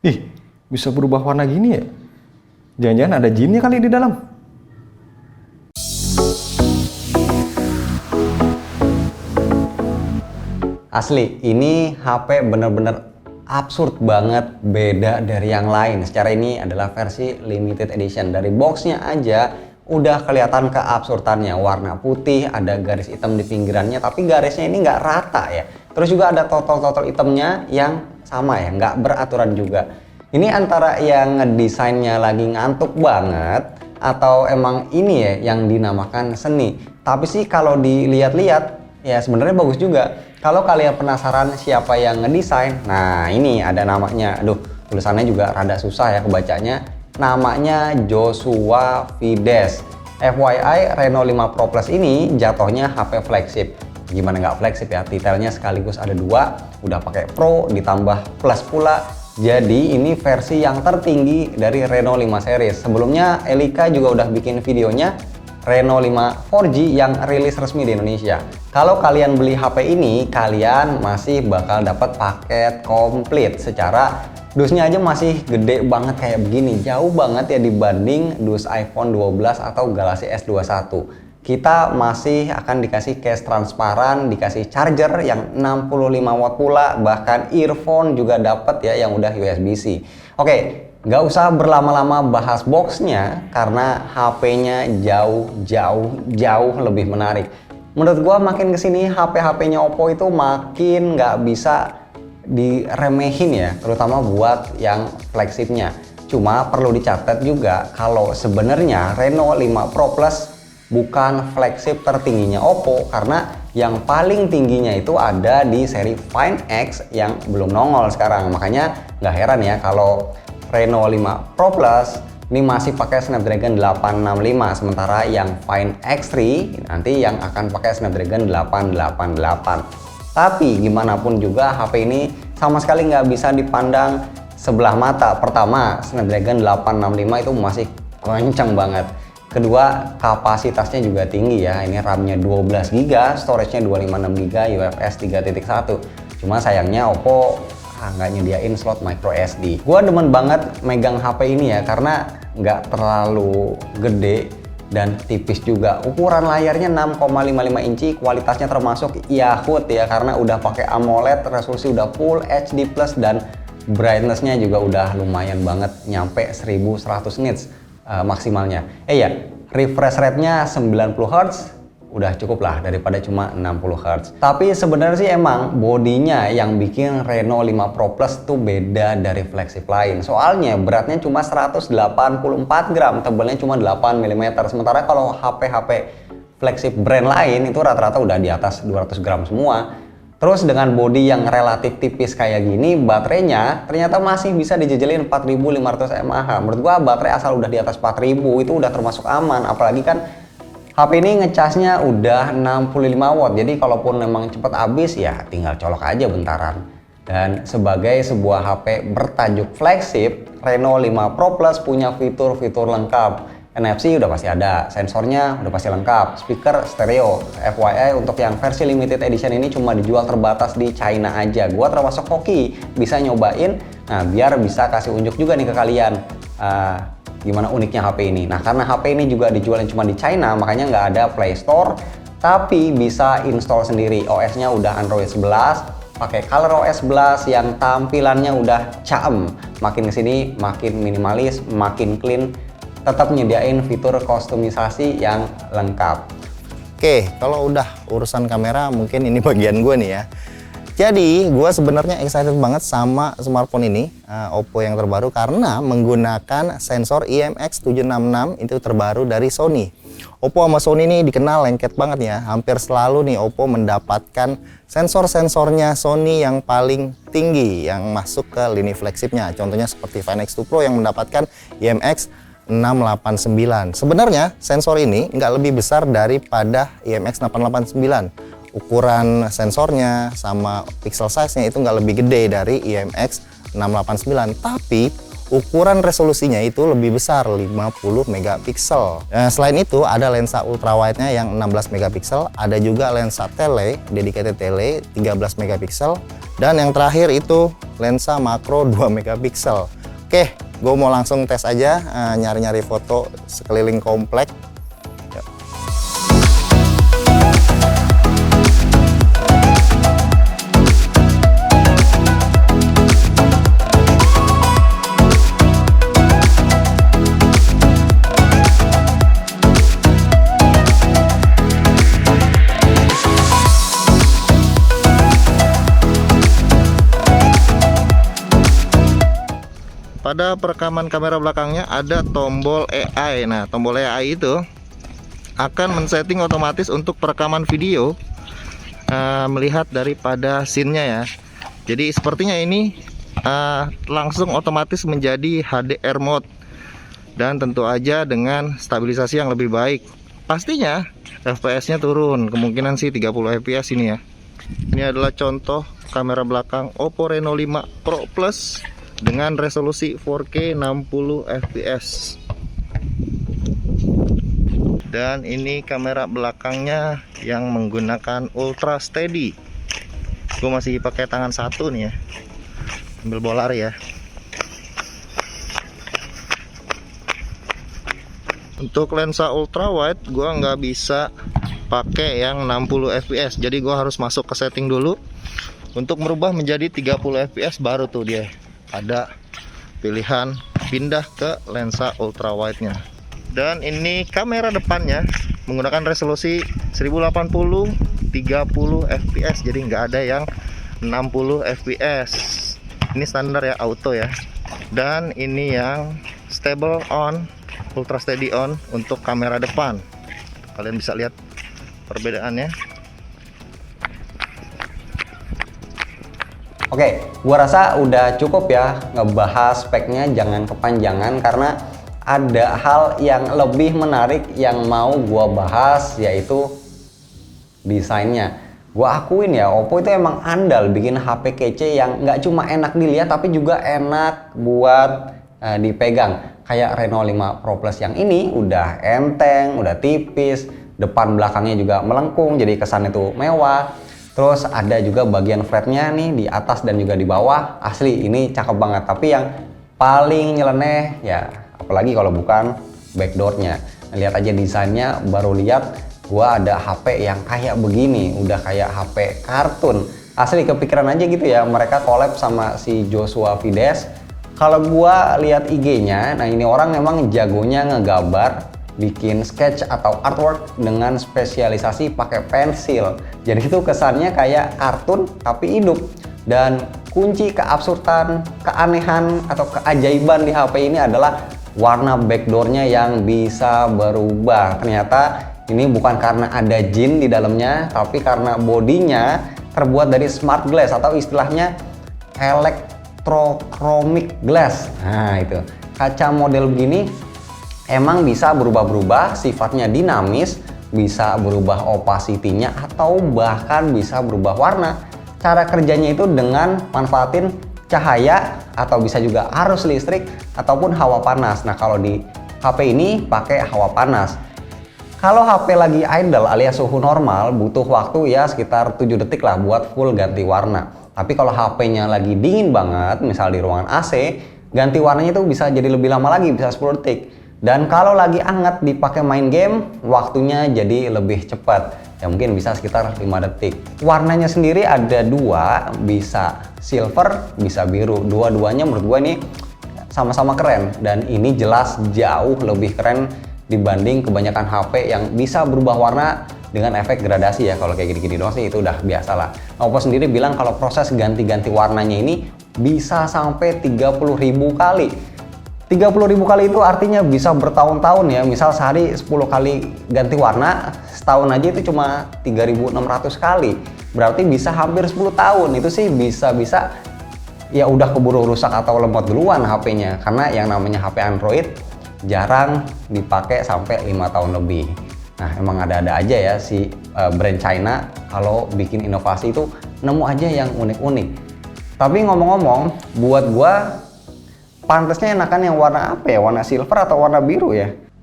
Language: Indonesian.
Ih, bisa berubah warna gini ya? Jangan-jangan ada jinnya kali di dalam. Asli, ini HP bener-bener absurd banget, beda dari yang lain. Secara ini adalah versi limited edition. Dari boxnya aja udah kelihatan keabsurdannya. Warna putih, ada garis hitam di pinggirannya, tapi garisnya ini nggak rata ya. Terus juga ada totol-totol hitamnya yang sama ya, nggak beraturan juga. Ini antara yang ngedesainnya lagi ngantuk banget, atau emang ini ya yang dinamakan seni. Tapi sih kalau dilihat-lihat, ya sebenarnya bagus juga. Kalau kalian penasaran siapa yang ngedesain, nah ini ada namanya. Aduh, tulisannya juga rada susah ya kebacanya. Namanya Joshua Fides. FYI, Reno 5 Pro Plus ini jatuhnya HP flagship. Gimana nggak flagship ya? Detailnya sekaligus ada dua. Udah pakai Pro ditambah Plus pula. Jadi ini versi yang tertinggi dari Reno 5 series. Sebelumnya Elika juga udah bikin videonya Reno 5 4G yang rilis resmi di Indonesia. Kalau kalian beli HP ini, kalian masih bakal dapat paket komplit. Secara dusnya aja masih gede banget kayak begini. Jauh banget ya dibanding dus iPhone 12 atau Galaxy S21. Kita masih akan dikasih case transparan, dikasih charger yang 65 watt pula, bahkan earphone juga dapat ya yang udah USB-C. Oke, nggak usah berlama-lama bahas boxnya karena HP-nya jauh lebih menarik. Menurut gua makin kesini HP-HP-nya Oppo itu makin nggak bisa diremehin ya, terutama buat yang flagshipnya. Cuma perlu dicatat juga kalau sebenarnya Reno 5 Pro Plus bukan flagship tertingginya Oppo, karena yang paling tingginya itu ada di seri Find X yang belum nongol sekarang. Makanya nggak heran ya kalau Reno 5 Pro Plus ini masih pakai Snapdragon 865, sementara yang Find X3 nanti yang akan pakai Snapdragon 888. Tapi gimana pun juga HP ini sama sekali nggak bisa dipandang sebelah mata. Pertama, Snapdragon 865 itu masih kenceng banget. Kedua, kapasitasnya juga tinggi ya. Ini RAM-nya 12GB, storage-nya 256GB, UFS 3.1. Cuma sayangnya Oppo nggak nyediain slot micro SD. Gua demen banget megang HP ini ya karena nggak terlalu gede dan tipis juga. Ukuran layarnya 6,55 inci, kualitasnya termasuk Yahoo ya karena udah pakai AMOLED, resolusi udah Full HD+, dan brightness-nya juga udah lumayan banget, nyampe 1100 nits. Maksimalnya. Ya, refresh rate-nya 90 Hz udah cukup lah daripada cuma 60 Hz. Tapi sebenarnya sih emang bodinya yang bikin Reno 5 Pro Plus tuh beda dari flagship lain. Soalnya beratnya cuma 184 gram, tebalnya cuma 8 mm. Sementara kalau HP-HP flagship brand lain itu rata-rata udah di atas 200 gram semua. Terus dengan bodi yang relatif tipis kayak gini, baterainya ternyata masih bisa dijejelin 4500 mAh. Menurut gua baterai asal udah di atas 4000 itu udah termasuk aman. Apalagi kan HP ini ngecasnya udah 65 watt. Jadi kalaupun memang cepet habis ya tinggal colok aja bentaran. Dan sebagai sebuah HP bertajuk flagship, Reno 5 Pro Plus punya fitur-fitur lengkap. NFC udah pasti ada, sensornya udah pasti lengkap, speaker stereo. FYI untuk yang versi limited edition ini cuma dijual terbatas di China aja. Gua termasuk hoki bisa nyobain. Nah, biar bisa kasih unjuk juga nih ke kalian gimana uniknya HP ini. Nah, karena HP ini juga dijualin cuma di China, makanya nggak ada Play Store, tapi bisa install sendiri. OS-nya udah Android 11, pakai ColorOS 11 yang tampilannya udah caem. Makin kesini makin minimalis, makin clean. Tetap nyediain fitur kustomisasi yang lengkap. Oke, kalau udah urusan kamera mungkin ini bagian gue nih ya. Jadi gue sebenarnya excited banget sama smartphone ini, Oppo yang terbaru, karena menggunakan sensor IMX766 itu terbaru dari Sony. Oppo sama Sony ini dikenal lengket banget ya. Hampir selalu nih Oppo mendapatkan sensor-sensornya Sony yang paling tinggi yang masuk ke lini flagshipnya. Contohnya seperti Find X2 Pro yang mendapatkan IMX 689. Sebenarnya sensor ini nggak lebih besar daripada IMX 889. Ukuran sensornya sama pixel size-nya itu nggak lebih gede dari IMX 689. Tapi ukuran resolusinya itu lebih besar, 50 megapiksel. Nah, selain itu ada lensa ultrawide-nya yang 16 megapiksel, ada juga lensa tele, dedicated tele 13 megapiksel, dan yang terakhir itu lensa makro 2 megapiksel. Oke, gue mau langsung tes aja, nyari-nyari foto sekeliling komplek. Yuk. Pada perekaman kamera belakangnya ada tombol AI. Nah, tombol AI itu akan men-setting otomatis untuk perekaman video melihat daripada scene-nya ya. Jadi sepertinya ini langsung otomatis menjadi HDR mode dan tentu aja dengan stabilisasi yang lebih baik. Pastinya FPS-nya turun, kemungkinan sih 30 fps ini ya. Ini adalah contoh kamera belakang Oppo Reno 5 Pro Plus dengan resolusi 4K 60 fps. Dan ini kamera belakangnya yang menggunakan ultra steady. Gue masih pakai tangan satu nih ya, ambil bolar ya. Untuk lensa ultra wide gue nggak bisa pakai yang 60 fps, jadi gue harus masuk ke setting dulu. Untuk merubah menjadi 30 fps baru tuh dia ada pilihan pindah ke lensa ultra wide nya. Dan ini kamera depannya menggunakan resolusi 1080 30 fps, jadi nggak ada yang 60 fps. Ini standar ya, auto ya. Dan ini yang stable on, ultra steady on untuk kamera depan. Kalian bisa lihat perbedaannya. Oke, gua rasa udah cukup ya ngebahas speknya, jangan kepanjangan karena ada hal yang lebih menarik yang mau gua bahas, yaitu desainnya. Gua akuin ya, Oppo itu emang andal bikin HP kece yang nggak cuma enak dilihat tapi juga enak buat dipegang. Kayak Reno 5 Pro Plus yang ini udah enteng, udah tipis, depan belakangnya juga melengkung jadi kesannya tuh mewah. Terus ada juga bagian flatnya nih di atas dan juga di bawah, asli ini cakep banget. Tapi yang paling nyeleneh ya, apalagi kalau bukan backdoornya. Lihat aja desainnya, baru lihat gua ada HP yang kayak begini, udah kayak HP kartun. Asli kepikiran aja gitu ya, mereka collab sama si Joshua Fides. Kalau gua lihat IG-nya, nah ini orang memang jagonya ngegambar, bikin sketch atau artwork dengan spesialisasi pakai pensil. Jadi itu kesannya kayak kartun tapi hidup. Dan kunci keabsurdan, keanehan atau keajaiban di HP ini adalah warna backdoornya yang bisa berubah. Ternyata ini bukan karena ada jin di dalamnya, tapi karena bodinya terbuat dari smart glass atau istilahnya electrochromic glass. Nah itu kaca model begini emang bisa berubah-berubah, sifatnya dinamis, bisa berubah opacity-nya atau bahkan bisa berubah warna. Cara kerjanya itu dengan manfaatin cahaya atau bisa juga arus listrik ataupun hawa panas. Nah kalau di HP ini pakai hawa panas. Kalau HP lagi idle alias suhu normal butuh waktu ya sekitar 7 detik lah buat full ganti warna. Tapi kalau HP-nya lagi dingin banget, misal di ruangan AC, ganti warnanya itu bisa jadi lebih lama lagi, bisa 10 detik. Dan kalau lagi hangat dipakai main game, waktunya jadi lebih cepat. Ya mungkin bisa sekitar 5 detik. Warnanya sendiri ada dua, bisa silver, bisa biru. Dua-duanya menurut gue ini sama-sama keren. Dan ini jelas jauh lebih keren dibanding kebanyakan HP yang bisa berubah warna dengan efek gradasi ya. Kalau kayak gini-gini doang sih itu udah biasa lah. Oppo sendiri bilang kalau proses ganti-ganti warnanya ini bisa sampai 30.000 kali. 30.000 kali itu artinya bisa bertahun-tahun ya. Misal sehari 10 kali ganti warna, setahun aja itu cuma 3.600 kali. Berarti bisa hampir 10 tahun. Itu sih bisa-bisa ya udah keburu rusak atau lemot duluan HP-nya. Karena yang namanya HP Android jarang dipakai sampai 5 tahun lebih. Nah emang ada-ada aja ya si brand China kalau bikin inovasi itu nemu aja yang unik-unik. Tapi ngomong-ngomong, buat gua pantasnya enakan yang warna apa ya? Warna silver atau warna biru ya?